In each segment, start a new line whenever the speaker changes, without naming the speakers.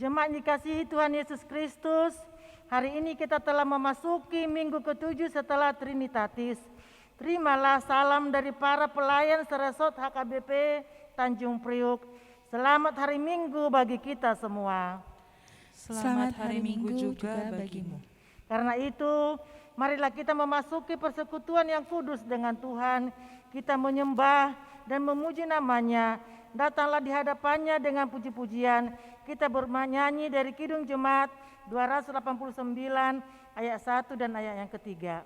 Jemaat dikasihi Tuhan Yesus Kristus, hari ini kita telah memasuki minggu ke-7 setelah Trinitatis. Terimalah salam dari para pelayan Seresot HKBP Tanjung Priuk. Selamat hari Minggu bagi kita semua.
Selamat hari Minggu juga bagimu.
Karena itu, marilah kita memasuki persekutuan yang kudus dengan Tuhan. Kita menyembah dan memuji namanya. Datanglah di hadapannya dengan puji-pujian. Kita bernyanyi dari Kidung Jemaat 289 ayat 1 dan ayat yang ketiga.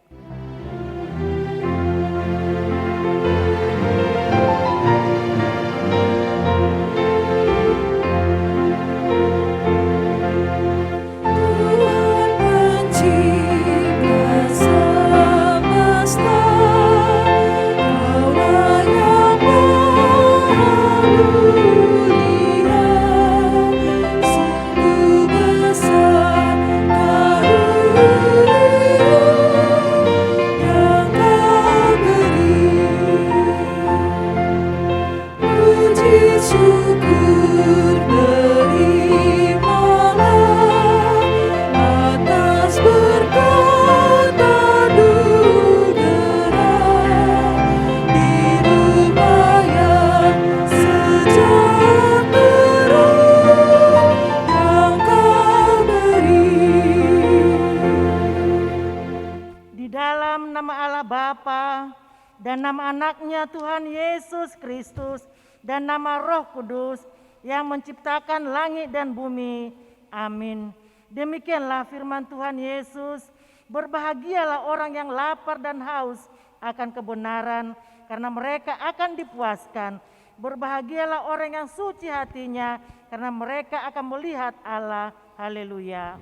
Dan nama anaknya Tuhan Yesus Kristus dan nama Roh Kudus yang menciptakan langit dan bumi. Amin. Demikianlah firman Tuhan Yesus. Berbahagialah orang yang lapar dan haus akan kebenaran, karena mereka akan dipuaskan. Berbahagialah orang yang suci hatinya, karena mereka akan melihat Allah. Haleluya.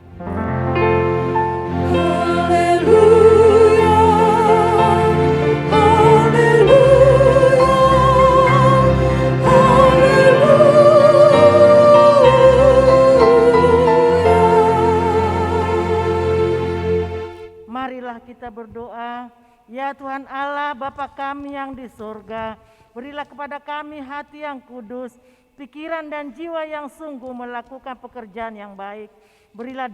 Haleluya.
Kita berdoa. Ya Tuhan Allah, Bapa kami yang di surga, berilah kepada kami hati yang kudus, pikiran dan jiwa yang sungguh melakukan pekerjaan yang baik. Berilah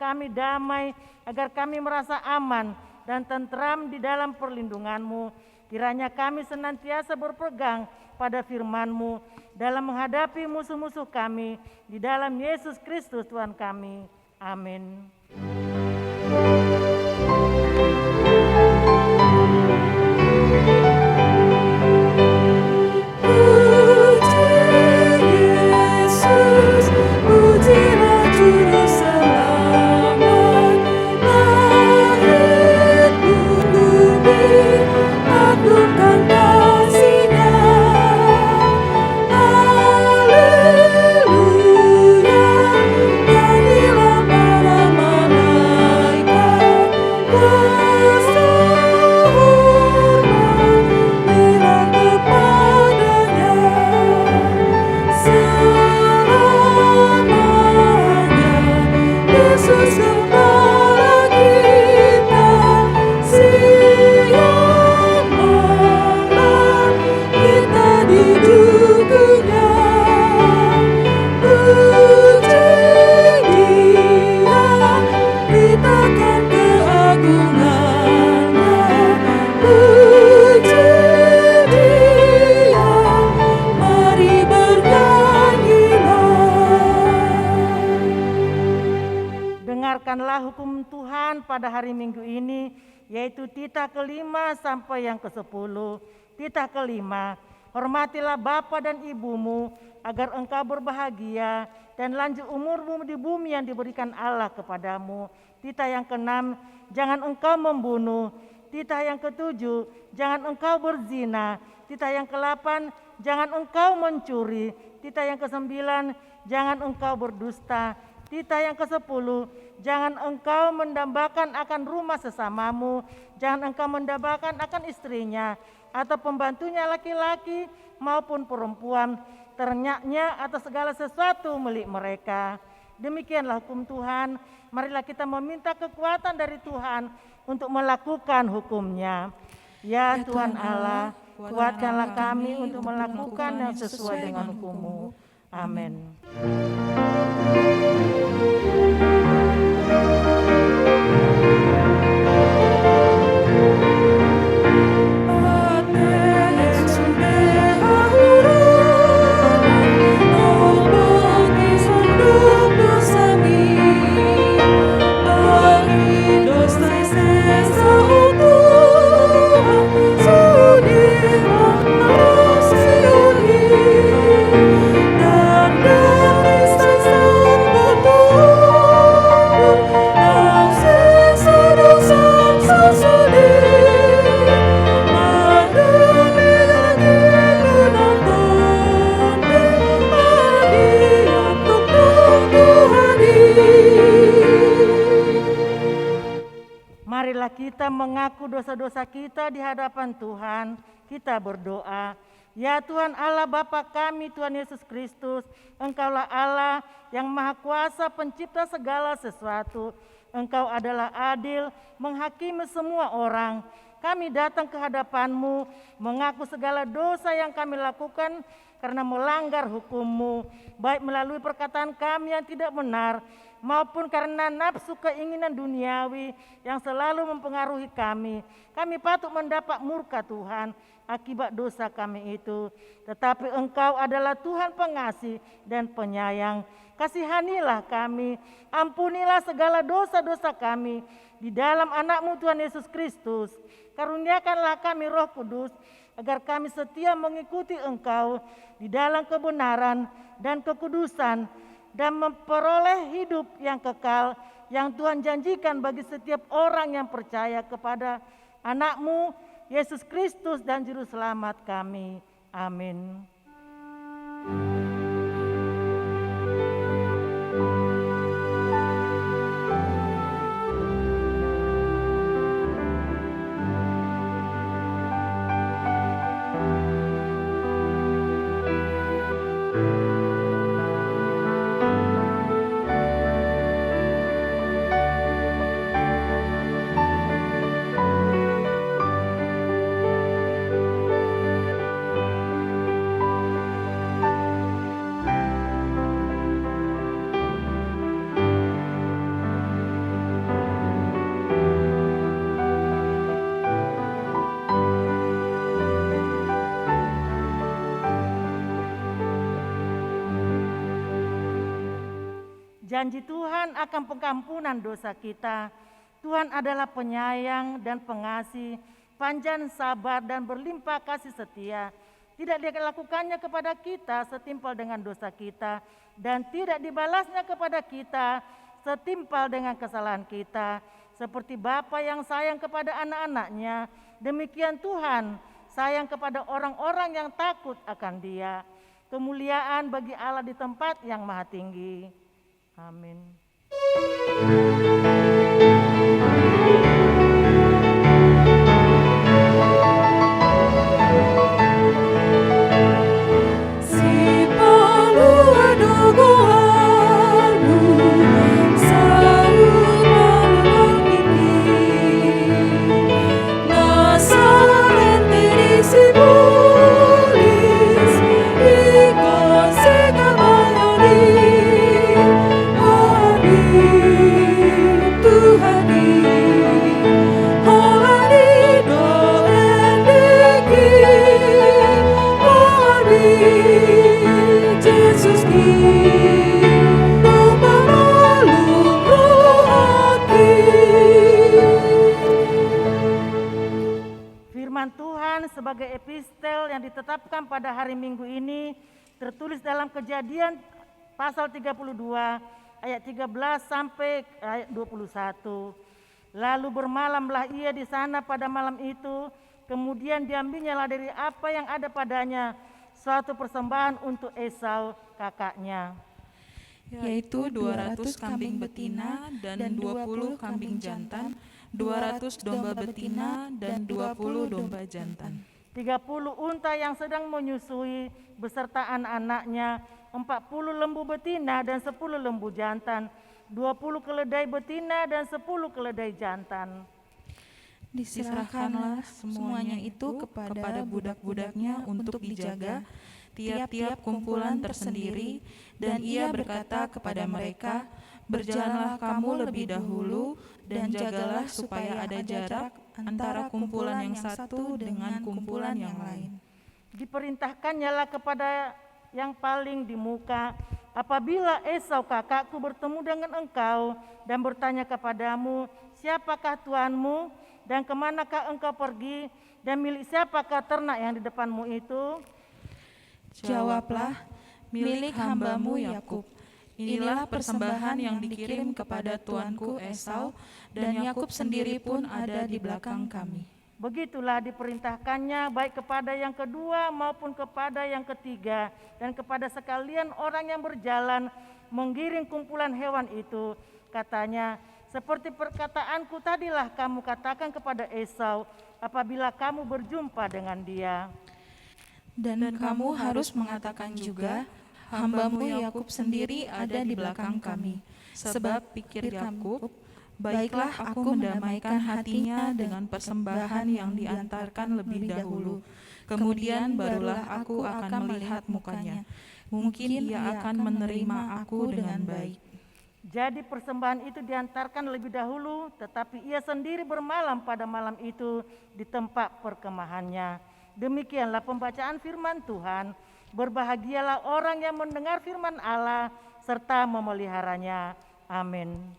kami damai, agar kami merasa aman dan tentram di dalam perlindungan-Mu. Kiranya kami senantiasa berpegang pada firman-Mu dalam menghadapi musuh-musuh kami, di dalam Yesus Kristus Tuhan kami. Amin. Dengarkanlah hukum Tuhan pada hari Minggu ini, yaitu titah kelima sampai yang ke-10. Titah kelima, hormatilah bapa dan ibumu, agar engkau berbahagia dan lanjut umurmu di bumi yang diberikan Allah kepadamu. Titah yang ke-6, jangan engkau membunuh. Titah yang ke-7, jangan engkau berzina. Titah yang ke-8, jangan engkau mencuri. Titah yang ke-9, jangan engkau berdusta. Titah yang ke-10, jangan engkau mendambakan akan rumah sesamamu, jangan engkau mendambakan akan istrinya, atau pembantunya laki-laki maupun perempuan, ternaknya atau segala sesuatu milik mereka. Demikianlah hukum Tuhan, marilah kita meminta kekuatan dari Tuhan untuk melakukan hukum-Nya. Ya Tuhan Allah, kuatkanlah kami untuk melakukan yang sesuai dengan hukum-Mu. Amin. Marilah kita mengaku dosa-dosa kita di hadapan Tuhan. Kita berdoa. Ya Tuhan Allah Bapa kami, Tuhan Yesus Kristus, Engkaulah Allah yang Maha Kuasa, pencipta segala sesuatu. Engkau adalah adil, menghakimi semua orang. Kami datang ke hadapan-Mu, mengaku segala dosa yang kami lakukan karena melanggar hukum-Mu, baik melalui perkataan kami yang tidak benar, maupun karena nafsu keinginan duniawi yang selalu mempengaruhi kami. Kami patut mendapat murka Tuhan akibat dosa kami itu. Tetapi Engkau adalah Tuhan pengasih dan penyayang. Kasihanilah kami, ampunilah segala dosa-dosa kami di dalam anak-Mu Tuhan Yesus Kristus. Karuniakanlah kami Roh Kudus, agar kami setia mengikuti Engkau di dalam kebenaran dan kekudusan, dan memperoleh hidup yang kekal yang Tuhan janjikan bagi setiap orang yang percaya kepada anak-Mu Yesus Kristus dan Juru Selamat kami. Amin. Janji Tuhan akan pengampunan dosa kita. Tuhan adalah penyayang dan pengasih, panjang sabar dan berlimpah kasih setia. Tidak dilakukannya kepada kita setimpal dengan dosa kita, dan tidak dibalasnya kepada kita setimpal dengan kesalahan kita. Seperti Bapa yang sayang kepada anak-anaknya, demikian Tuhan sayang kepada orang-orang yang takut akan Dia. Kemuliaan bagi Allah di tempat yang maha tinggi. Amin. Sebagai epistel yang ditetapkan pada hari Minggu ini tertulis dalam Kejadian pasal 32 ayat 13 sampai ayat 21. Lalu bermalamlah ia di sana pada malam itu, kemudian diambilnyalah dari apa yang ada padanya suatu persembahan untuk Esau kakaknya,
yaitu 200 kambing betina dan 20 kambing jantan, 200 domba betina dan 20 domba jantan,
30 unta yang sedang menyusui beserta anak-anaknya, 40 lembu betina dan 10 lembu jantan, 20 keledai betina dan 10 keledai jantan.
Diserahkanlah semuanya itu kepada budak-budaknya untuk dijaga, tiap-tiap kumpulan tersendiri, dan ia berkata kepada mereka, Berjalanlah kamu lebih dahulu dan jagalah supaya ada jarak antara kumpulan yang satu dengan kumpulan yang lain.
Diperintahkannyalah kepada yang paling di muka, apabila Esau kakakku bertemu dengan engkau dan bertanya kepadamu, siapakah tuanmu dan kemanakah engkau pergi, dan milik siapakah ternak yang di depanmu itu?
Jawablah, milik hambamu Yakub. Inilah persembahan yang dikirim kepada tuanku Esau, dan Yakub sendiri pun ada di belakang kami.
Begitulah diperintahkannya baik kepada yang kedua maupun kepada yang ketiga, dan kepada sekalian orang yang berjalan menggiring kumpulan hewan itu. Katanya, seperti perkataanku tadilah kamu katakan kepada Esau apabila kamu berjumpa dengan dia.
Dan kamu harus mengatakan juga, hambamu Yakub sendiri ada di belakang kami. Sebab pikir Yakub, baiklah aku mendamaikan hatinya dengan persembahan yang diantarkan lebih dahulu. Kemudian barulah aku akan melihat mukanya. Mungkin ia akan menerima aku dengan baik.
Jadi persembahan itu diantarkan lebih dahulu, tetapi ia sendiri bermalam pada malam itu di tempat perkemahannya. Demikianlah pembacaan firman Tuhan. Berbahagialah orang yang mendengar firman Allah serta memeliharanya. Amin.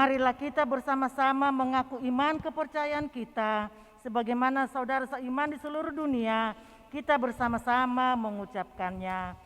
Marilah kita bersama-sama mengaku iman kepercayaan kita. Sebagaimana saudara seiman di seluruh dunia, kita bersama-sama mengucapkannya.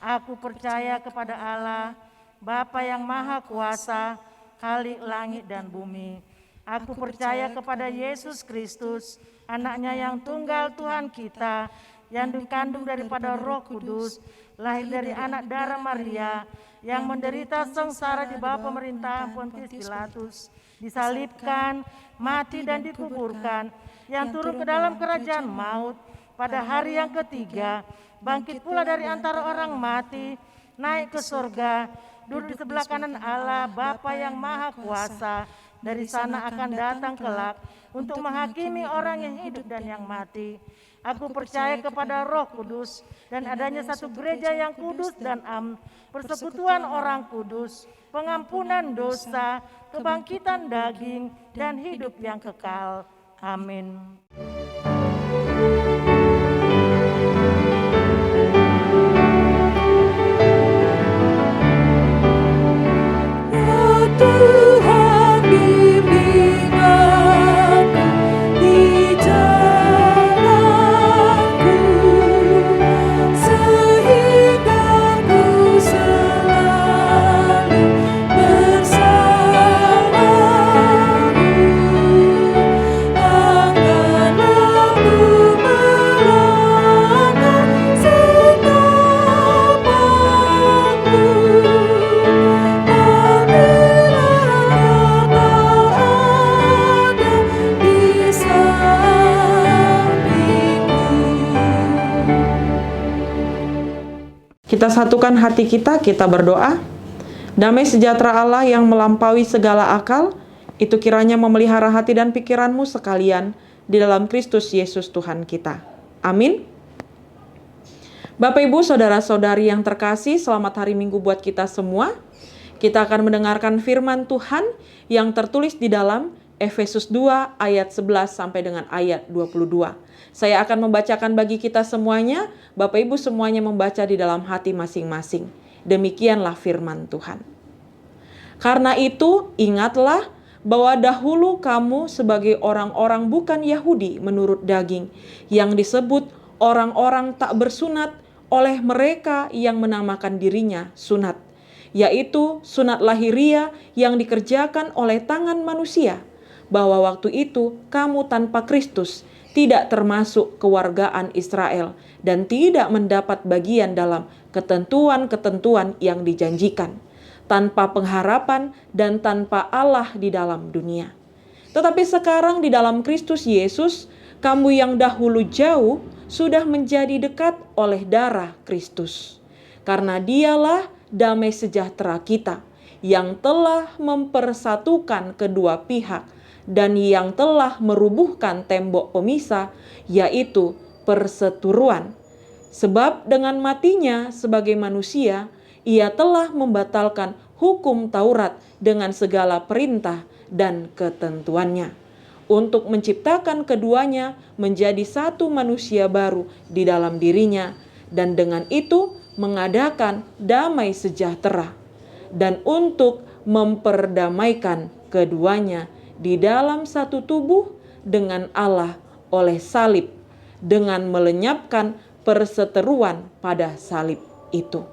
Aku percaya kepada Allah, Bapa yang Maha Kuasa, Khalik langit dan bumi. Aku percaya kepada Yesus Kristus, anaknya yang tunggal Tuhan kita, yang dikandung daripada Roh Kudus, lahir dari anak darah Maria, yang menderita sengsara di bawah pemerintahan Pontius Pilatus, disalibkan, mati dan dikuburkan, yang turun ke dalam kerajaan maut, pada hari yang ketiga, bangkit pula dari antara orang mati, naik ke surga, duduk di sebelah kanan Allah, Bapa yang Maha Kuasa. Dari sana akan datang kelak untuk menghakimi orang yang hidup dan yang mati. Aku percaya kepada Roh Kudus dan adanya satu gereja yang kudus dan persekutuan orang kudus, pengampunan dosa, kebangkitan daging, dan hidup yang kekal. Amin.
Kita satukan hati kita berdoa. Damai sejahtera Allah yang melampaui segala akal, itu kiranya memelihara hati dan pikiranmu sekalian di dalam Kristus Yesus Tuhan kita. Amin. Bapak, Ibu, Saudara-saudari yang terkasih, selamat hari Minggu buat kita semua. Kita akan mendengarkan firman Tuhan yang tertulis di dalam Efesus 2 ayat 11 sampai dengan ayat 22. Saya akan membacakan bagi kita semuanya, Bapak Ibu semuanya membaca di dalam hati masing-masing. Demikianlah firman Tuhan. Karena itu, ingatlah bahwa dahulu kamu sebagai orang-orang bukan Yahudi menurut daging, yang disebut orang-orang tak bersunat oleh mereka yang menamakan dirinya sunat, yaitu sunat lahiriah yang dikerjakan oleh tangan manusia, bahwa waktu itu kamu tanpa Kristus tidak termasuk kewargaan Israel dan tidak mendapat bagian dalam ketentuan-ketentuan yang dijanjikan, tanpa pengharapan dan tanpa Allah di dalam dunia. Tetapi sekarang di dalam Kristus Yesus, kamu yang dahulu jauh sudah menjadi dekat oleh darah Kristus. Karena Dialah damai sejahtera kita, yang telah mempersatukan kedua pihak dan yang telah merubuhkan tembok pemisah, yaitu perseteruan. Sebab dengan matinya sebagai manusia, Ia telah membatalkan hukum Taurat dengan segala perintah dan ketentuannya, untuk menciptakan keduanya menjadi satu manusia baru di dalam dirinya, dan dengan itu mengadakan damai sejahtera, dan untuk memperdamaikan keduanya di dalam satu tubuh dengan Allah oleh salib, dengan melenyapkan perseteruan pada salib itu.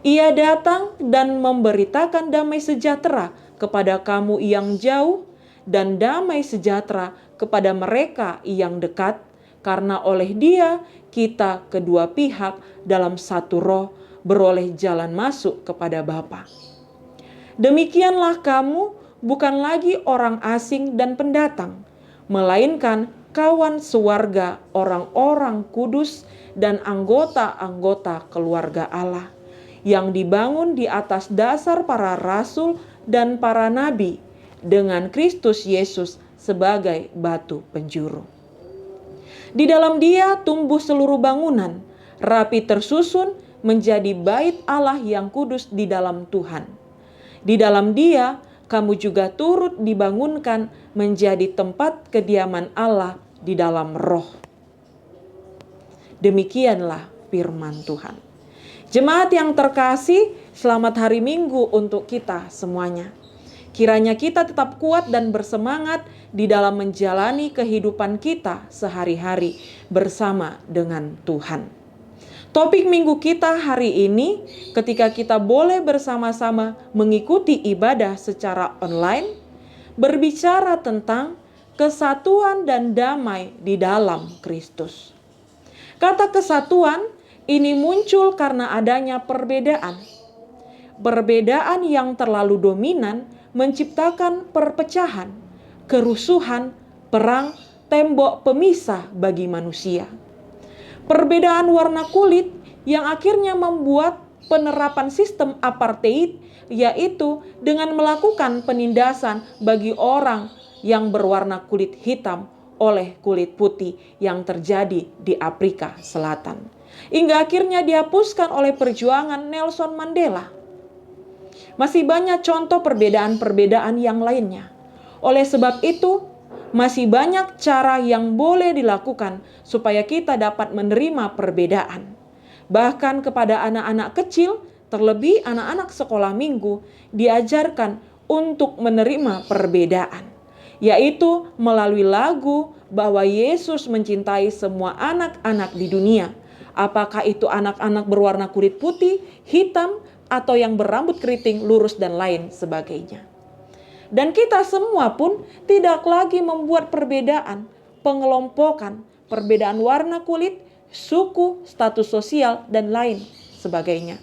Ia datang dan memberitakan damai sejahtera kepada kamu yang jauh dan damai sejahtera kepada mereka yang dekat, karena oleh Dia kita kedua pihak dalam satu roh beroleh jalan masuk kepada Bapa. Demikianlah kamu bukan lagi orang asing dan pendatang, melainkan kawan sewarga orang-orang kudus dan anggota-anggota keluarga Allah, yang dibangun di atas dasar para rasul dan para nabi, dengan Kristus Yesus sebagai batu penjuru. Di dalam Dia tumbuh seluruh bangunan, rapi tersusun menjadi bait Allah yang kudus di dalam Tuhan. Di dalam Dia kamu juga turut dibangunkan menjadi tempat kediaman Allah di dalam roh. Demikianlah firman Tuhan. Jemaat yang terkasih, selamat hari Minggu untuk kita semuanya. Kiranya kita tetap kuat dan bersemangat di dalam menjalani kehidupan kita sehari-hari bersama dengan Tuhan. Topik minggu kita hari ini, ketika kita boleh bersama-sama mengikuti ibadah secara online, berbicara tentang kesatuan dan damai di dalam Kristus. Kata kesatuan ini muncul karena adanya perbedaan. Perbedaan yang terlalu dominan menciptakan perpecahan, kerusuhan, perang, tembok pemisah bagi manusia. Perbedaan warna kulit yang akhirnya membuat penerapan sistem apartheid, yaitu dengan melakukan penindasan bagi orang yang berwarna kulit hitam oleh kulit putih yang terjadi di Afrika Selatan. Hingga akhirnya dihapuskan oleh perjuangan Nelson Mandela. Masih banyak contoh perbedaan-perbedaan yang lainnya. Oleh sebab itu, masih banyak cara yang boleh dilakukan supaya kita dapat menerima perbedaan. Bahkan kepada anak-anak kecil, terlebih anak-anak sekolah minggu, diajarkan untuk menerima perbedaan, yaitu melalui lagu bahwa Yesus mencintai semua anak-anak di dunia. Apakah itu anak-anak berwarna kulit putih, hitam, atau yang berambut keriting, lurus, dan lain sebagainya. Dan kita semua pun tidak lagi membuat perbedaan, pengelompokan, perbedaan warna kulit, suku, status sosial, dan lain sebagainya.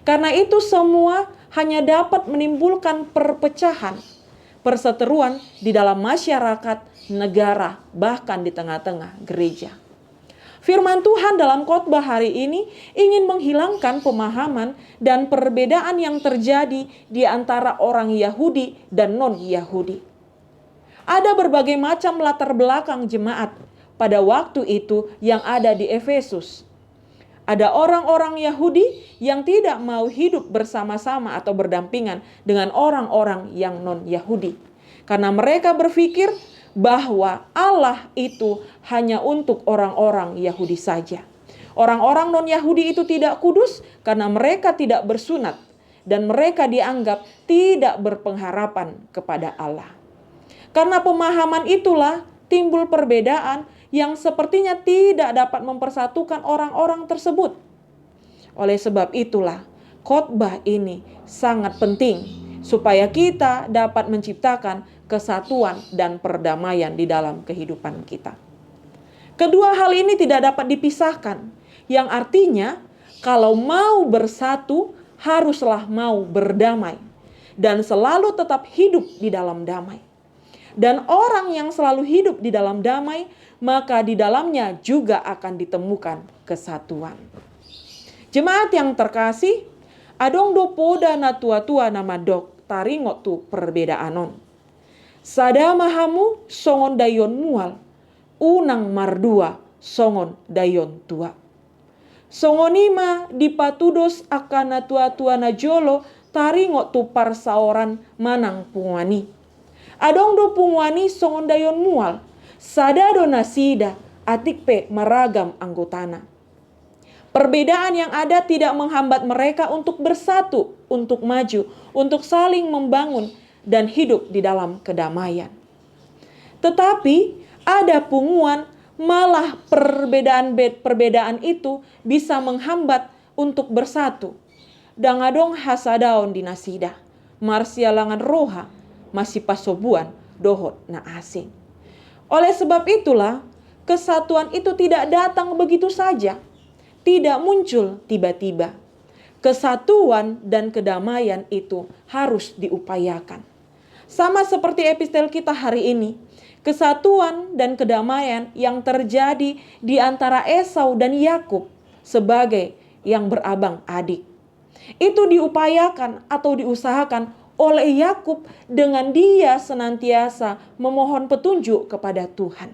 Karena itu semua hanya dapat menimbulkan perpecahan, perseteruan di dalam masyarakat, negara, bahkan di tengah-tengah gereja. Firman Tuhan dalam khotbah hari ini ingin menghilangkan pemahaman dan perbedaan yang terjadi di antara orang Yahudi dan non-Yahudi. Ada berbagai macam latar belakang jemaat pada waktu itu yang ada di Efesus. Ada orang-orang Yahudi yang tidak mau hidup bersama-sama atau berdampingan dengan orang-orang yang non-Yahudi. Karena mereka berpikir bahwa Allah itu hanya untuk orang-orang Yahudi saja. Orang-orang non-Yahudi itu tidak kudus karena mereka tidak bersunat. dan mereka dianggap tidak berpengharapan kepada Allah. Karena pemahaman itulah timbul perbedaan yang sepertinya tidak dapat mempersatukan orang-orang tersebut. Oleh sebab itulah khotbah ini sangat penting supaya kita dapat menciptakan kesatuan dan perdamaian di dalam kehidupan kita. Kedua hal ini tidak dapat dipisahkan, yang artinya kalau mau bersatu haruslah mau berdamai dan selalu tetap hidup di dalam damai. Dan orang yang selalu hidup di dalam damai, maka di dalamnya juga akan ditemukan kesatuan. Jemaat yang terkasih, adong do poda na tua-tua nama dok taringot tu perbedaanon. Sada mahamu songon dayon mual, unang mardua songon dayon tua. Songonima dipatudos akana tua-tua na jolo taringot tu parsaoran manang pungwani. Adong do pungwani songon dayon mual, sada do nasida atikpe maragam anggotana. Perbedaan yang ada tidak menghambat mereka untuk bersatu, untuk maju, untuk saling membangun dan hidup di dalam kedamaian. Tetapi ada punguan malah perbedaan itu bisa menghambat untuk bersatu. Dangadong hasadaon di nasida, marsialangan roha, masih pasobuan dohot na asing. Oleh sebab itulah kesatuan itu tidak datang begitu saja, tidak muncul tiba-tiba. Kesatuan dan kedamaian itu harus diupayakan. Sama seperti epistel kita hari ini, kesatuan dan kedamaian yang terjadi di antara Esau dan Yakub sebagai yang berabang adik. Itu diupayakan atau diusahakan oleh Yakub dengan dia senantiasa memohon petunjuk kepada Tuhan.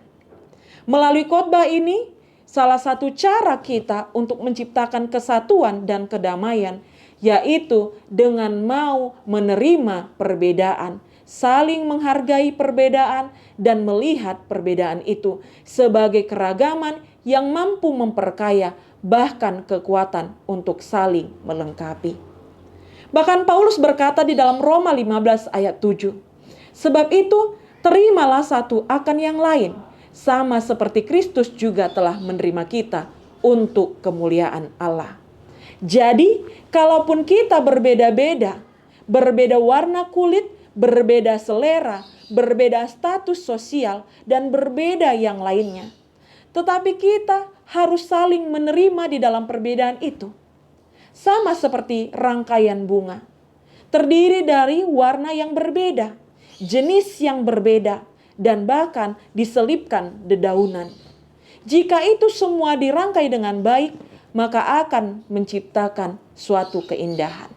Melalui khotbah ini, salah satu cara kita untuk menciptakan kesatuan dan kedamaian, yaitu dengan mau menerima perbedaan, saling menghargai perbedaan, dan melihat perbedaan itu sebagai keragaman yang mampu memperkaya, bahkan kekuatan untuk saling melengkapi. Bahkan Paulus berkata di dalam Roma 15 ayat 7, sebab itu terimalah satu akan yang lain, sama seperti Kristus juga telah menerima kita untuk kemuliaan Allah. Jadi, kalaupun kita berbeda-beda, berbeda warna kulit, berbeda selera, berbeda status sosial, dan berbeda yang lainnya, tetapi kita harus saling menerima di dalam perbedaan itu. Sama seperti rangkaian bunga, terdiri dari warna yang berbeda, jenis yang berbeda, dan bahkan diselipkan dedaunan. Jika itu semua dirangkai dengan baik, maka akan menciptakan suatu keindahan.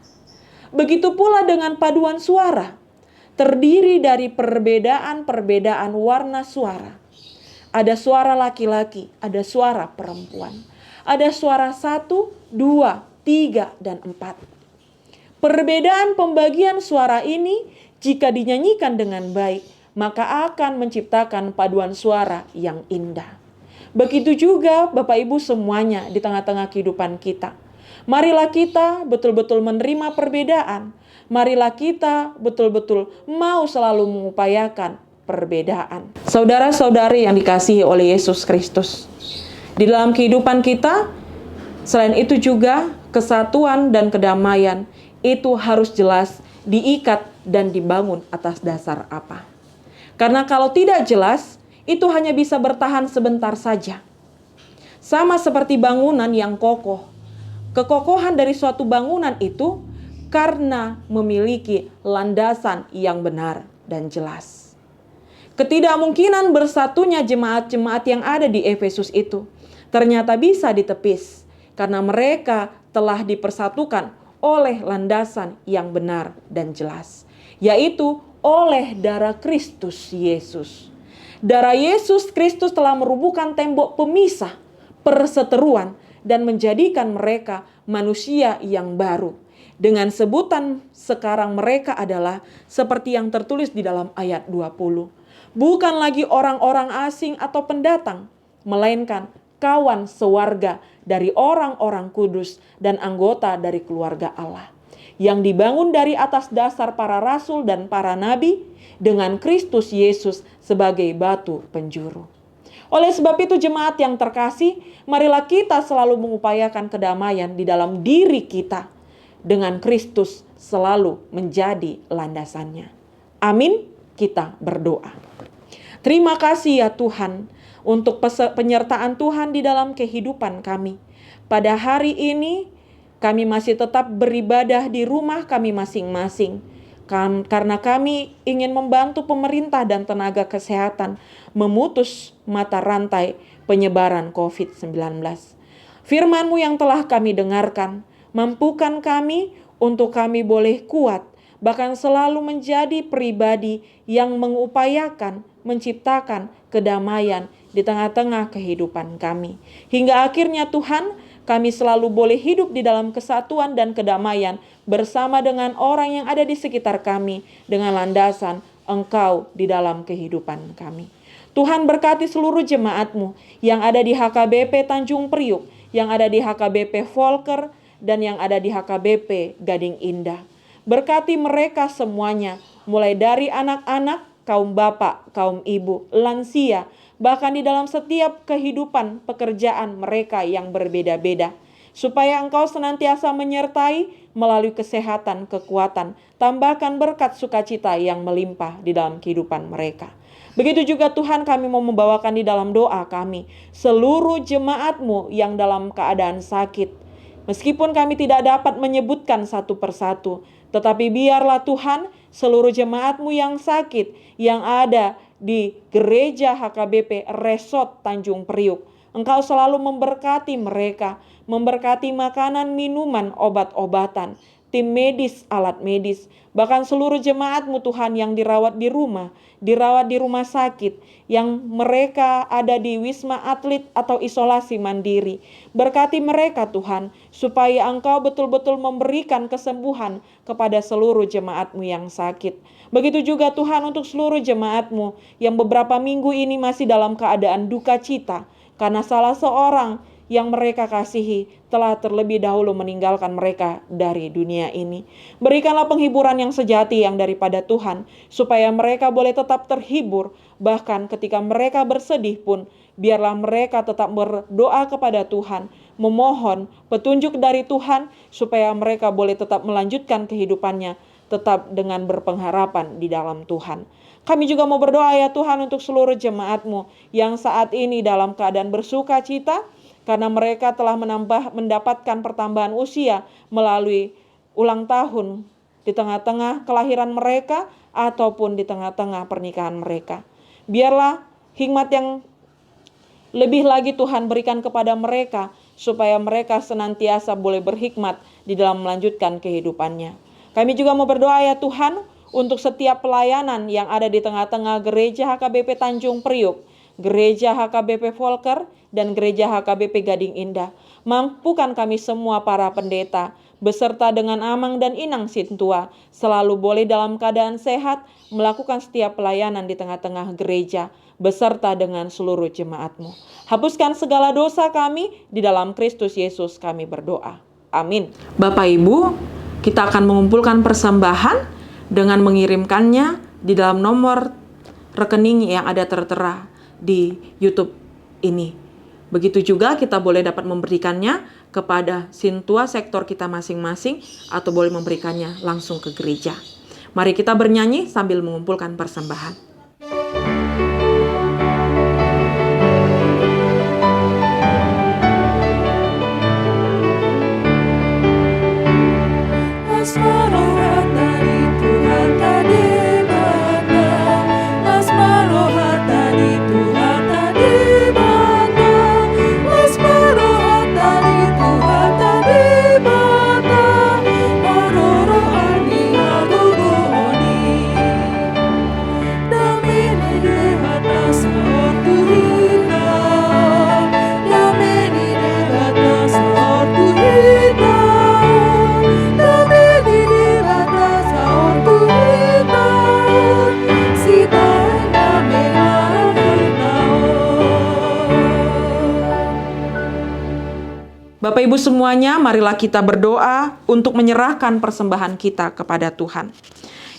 Begitu pula dengan paduan suara, terdiri dari perbedaan-perbedaan warna suara. Ada suara laki-laki, ada suara perempuan, ada suara 1, 2, 3, dan 4. Perbedaan pembagian suara ini jika dinyanyikan dengan baik, maka akan menciptakan paduan suara yang indah. Begitu juga Bapak Ibu semuanya di tengah-tengah kehidupan kita. Marilah kita betul-betul menerima perbedaan. Marilah kita betul-betul mau selalu mengupayakan perbedaan. Saudara-saudari yang dikasihi oleh Yesus Kristus, di dalam kehidupan kita, selain itu juga kesatuan dan kedamaian itu harus jelas diikat dan dibangun atas dasar apa. Karena kalau tidak jelas, itu hanya bisa bertahan sebentar saja. Sama seperti bangunan yang kokoh. Kekokohan dari suatu bangunan itu karena memiliki landasan yang benar dan jelas. Ketidakmungkinan bersatunya jemaat-jemaat yang ada di Efesus itu ternyata bisa ditepis karena mereka telah dipersatukan oleh landasan yang benar dan jelas, yaitu oleh darah Kristus Yesus. Darah Yesus Kristus telah merubuhkan tembok pemisah, perseteruan, dan menjadikan mereka manusia yang baru. Dengan sebutan sekarang mereka adalah seperti yang tertulis di dalam ayat 20. Bukan lagi orang-orang asing atau pendatang, melainkan kawan sewarga dari orang-orang kudus dan anggota dari keluarga Allah. yang dibangun dari atas dasar para rasul dan para nabi, dengan Kristus Yesus sebagai batu penjuru. Oleh sebab itu jemaat yang terkasih, marilah kita selalu mengupayakan kedamaian di dalam diri kita, dengan Kristus selalu menjadi landasannya. Amin, kita berdoa. Terima kasih ya Tuhan untuk penyertaan Tuhan di dalam kehidupan kami. Pada hari ini kami masih tetap beribadah di rumah kami masing-masing. Karena kami ingin membantu pemerintah dan tenaga kesehatan memutus mata rantai penyebaran COVID-19. Firman-Mu yang telah kami dengarkan, mampukan kami untuk kami boleh kuat, bahkan selalu menjadi pribadi yang mengupayakan menciptakan kedamaian di tengah-tengah kehidupan kami. Hingga akhirnya Tuhan, kami selalu boleh hidup di dalam kesatuan dan kedamaian bersama dengan orang yang ada di sekitar kami dengan landasan Engkau di dalam kehidupan kami. Tuhan berkati seluruh jemaat-Mu yang ada di HKBP Tanjung Priuk, yang ada di HKBP Volker, dan yang ada di HKBP Gading Indah. Berkati mereka semuanya, mulai dari anak-anak, kaum bapak, kaum ibu, lansia, bahkan di dalam setiap kehidupan pekerjaan mereka yang berbeda-beda. Supaya Engkau senantiasa menyertai melalui kesehatan, kekuatan, tambahkan berkat sukacita yang melimpah di dalam kehidupan mereka. Begitu juga Tuhan, kami mau membawakan di dalam doa kami seluruh jemaat-Mu yang dalam keadaan sakit. Meskipun kami tidak dapat menyebutkan satu persatu, tetapi biarlah Tuhan seluruh jemaat-Mu yang sakit, yang ada di gereja HKBP Resort Tanjung Priuk, Engkau selalu memberkati mereka, memberkati makanan, minuman, obat-obatan, tim medis, alat medis, bahkan seluruh jemaat-Mu Tuhan yang dirawat di rumah sakit, yang mereka ada di wisma atlet atau isolasi mandiri. Berkati mereka Tuhan, supaya Engkau betul-betul memberikan kesembuhan kepada seluruh jemaat-Mu yang sakit. Begitu juga Tuhan untuk seluruh jemaat-Mu yang beberapa minggu ini masih dalam keadaan duka cita, karena salah seorang yang mereka kasihi telah terlebih dahulu meninggalkan mereka dari dunia ini. Berikanlah penghiburan yang sejati yang daripada Tuhan, supaya mereka boleh tetap terhibur, bahkan ketika mereka bersedih pun, biarlah mereka tetap berdoa kepada Tuhan, memohon petunjuk dari Tuhan, supaya mereka boleh tetap melanjutkan kehidupannya, tetap dengan berpengharapan di dalam Tuhan. Kami juga mau berdoa ya Tuhan untuk seluruh jemaat-Mu yang saat ini dalam keadaan bersuka cita, karena mereka telah mendapatkan pertambahan usia melalui ulang tahun di tengah-tengah kelahiran mereka ataupun di tengah-tengah pernikahan mereka. Biarlah hikmat yang lebih lagi Tuhan berikan kepada mereka, supaya mereka senantiasa boleh berhikmat di dalam melanjutkan kehidupannya. Kami juga mau berdoa ya Tuhan untuk setiap pelayanan yang ada di tengah-tengah gereja HKBP Tanjung Priuk, gereja HKBP Volker, dan gereja HKBP Gading Indah. Mampukan kami semua para pendeta, beserta dengan Amang dan Inang Sintua, selalu boleh dalam keadaan sehat, melakukan setiap pelayanan di tengah-tengah gereja, beserta dengan seluruh jemaat-Mu. Hapuskan segala dosa kami, di dalam Kristus Yesus kami berdoa. Amin. Bapak Ibu, kita akan mengumpulkan persembahan dengan mengirimkannya di dalam nomor rekening yang ada tertera di YouTube ini. Begitu juga kita boleh dapat memberikannya kepada Sintua sektor kita masing-masing, atau boleh memberikannya langsung ke gereja. Mari kita bernyanyi sambil mengumpulkan persembahan.
Dan
Bapak Ibu semuanya, marilah kita berdoa untuk menyerahkan persembahan kita kepada Tuhan.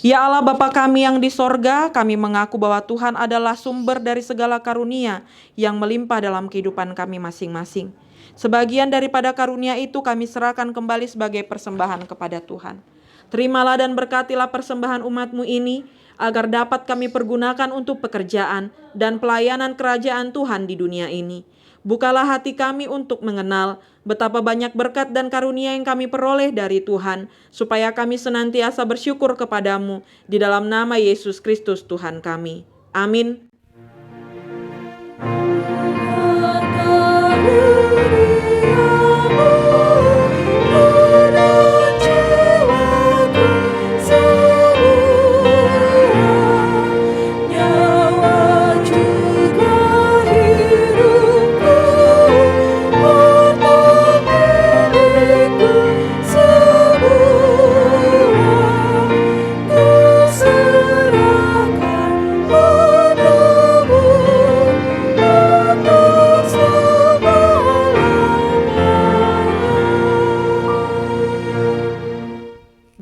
Ya Allah Bapa kami yang di sorga, kami mengaku bahwa Tuhan adalah sumber dari segala karunia yang melimpah dalam kehidupan kami masing-masing. Sebagian daripada karunia itu kami serahkan kembali sebagai persembahan kepada Tuhan. Terimalah dan berkatilah persembahan umat-Mu ini, agar dapat kami pergunakan untuk pekerjaan dan pelayanan kerajaan Tuhan di dunia ini. Bukalah hati kami untuk mengenal betapa banyak berkat dan karunia yang kami peroleh dari Tuhan, supaya kami senantiasa bersyukur kepadamu di dalam nama Yesus Kristus Tuhan kami. Amin.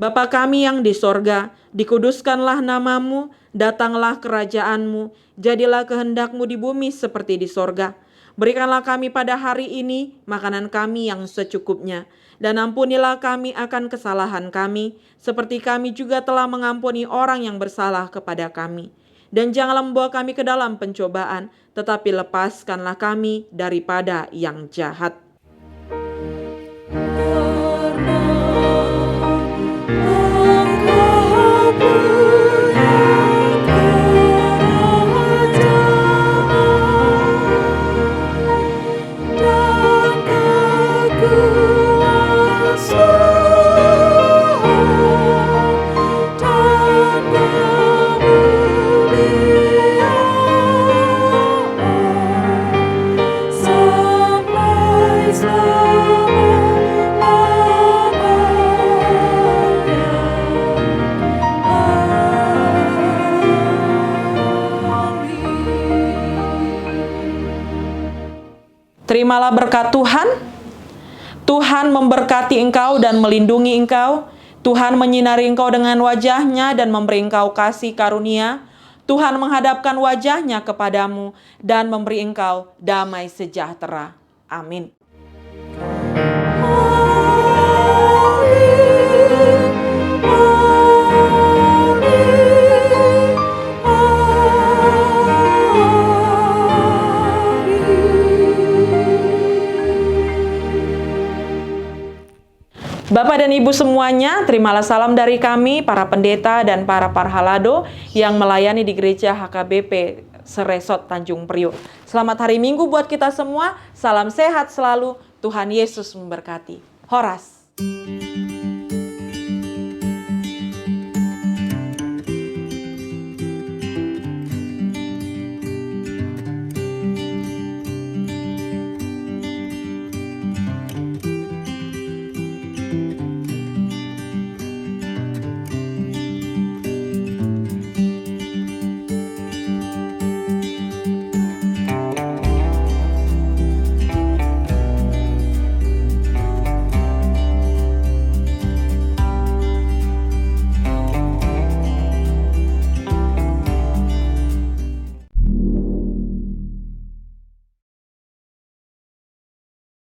Bapa kami yang di sorga, dikuduskanlah namamu, datanglah kerajaanmu, jadilah kehendak-Mu di bumi seperti di sorga. Berikanlah kami pada hari ini makanan kami yang secukupnya, dan ampunilah kami akan kesalahan kami, seperti kami juga telah mengampuni orang yang bersalah kepada kami. Dan janganlah membawa kami ke dalam pencobaan, tetapi lepaskanlah kami daripada yang jahat. Terimalah berkat Tuhan. Tuhan memberkati engkau dan melindungi engkau. Tuhan menyinari engkau dengan wajah-Nya dan memberi engkau kasih karunia. Tuhan menghadapkan wajah-Nya kepadamu dan memberi engkau damai sejahtera. Amin. Bapak dan Ibu semuanya, terimalah salam dari kami, para pendeta dan para parhalado yang melayani di Gereja HKBP Seresot Tanjung Priok. Selamat hari Minggu buat kita semua, salam sehat selalu, Tuhan Yesus memberkati. Horas.